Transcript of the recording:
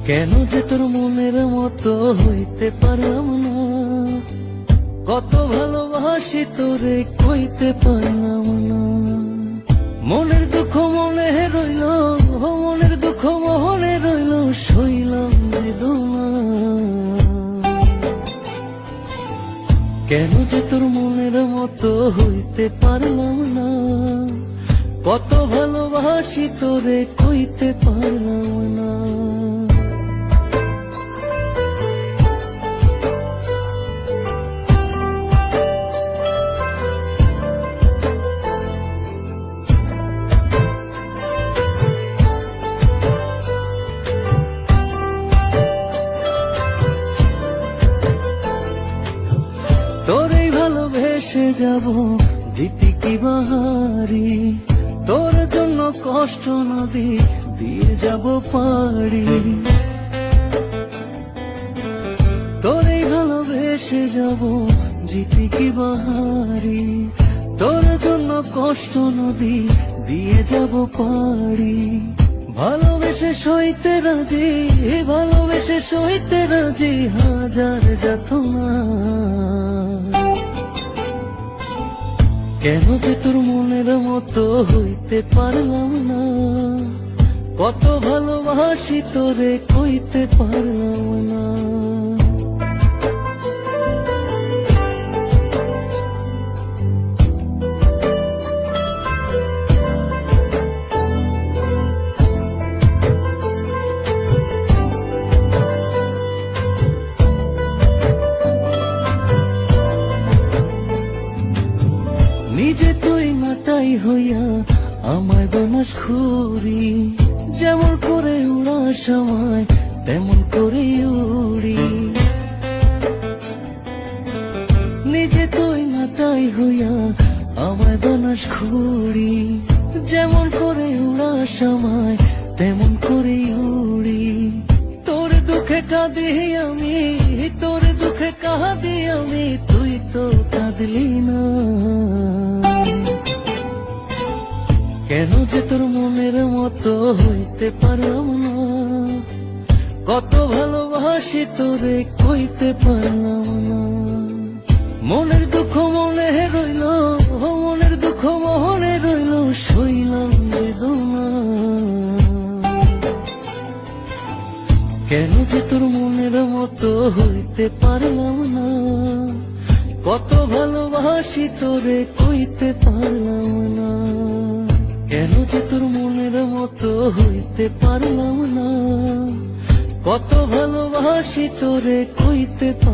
কেন যে তোর মনের মতো হইতে পারলাম না, কত ভালোবাসি তোরে কইতে পারলাম না। মনের দুঃখ মনে রইল, মনের দুঃখ মনে রইল, সইলাম বেদনা। কেন যে তোর মনের মতো হইতে পারলাম না, কত ভালোবাসি তোরে কইতে পারলাম না। তোরেই ভালোবেসে যাব জিতি কি বাহারি, তোর জন্য কষ্ট নদী দিয়ে যাব পাড়ি। তোরেই ভালোবেসে যাব জিতি কি বাহারি, তোর জন্য কষ্ট নদী দিয়ে যাব পাড়ি। ভালোবেসে সইতে রাজি, ভালোবেসে সইতে রাজি হাজার যাতনা। কেন যে তোর মনের মতো হইতে পারলাম না, কত ভালোবাসি তোরে কইতে পারলাম না। নিজে তুই মাতাই হইয়া আমায় বানাস খুরি, যেমন করে উড়ার সময় তেমন করে উড়ি। নিজে তুই মাতাই হইয়া আমায় বানাস খুরি, যেমন করে উড়ার সময় তেমন করে উড়ি। তোর দুঃখে কাঁদি আমি, তোর দুঃখে কাঁদি আমি, তুই তো কাঁদলি না। কেন যে তোর মনের মতো হইতে পারলাম না, কত ভালোবাসি তোরে কইতে পারলাম না। মনের দুঃখ মনে রইল, মনের দুঃখ মনে রইল, সইলাম বেদনা। কেন যে তোর মনের মতো হইতে পারলাম না, কত ভালোবাসি তোরে কইতে পারলাম না। কেন যে তোর মনের মতো হইতে পারলাম না, কত ভালোবাসি তোরে কইতে পারলাম না।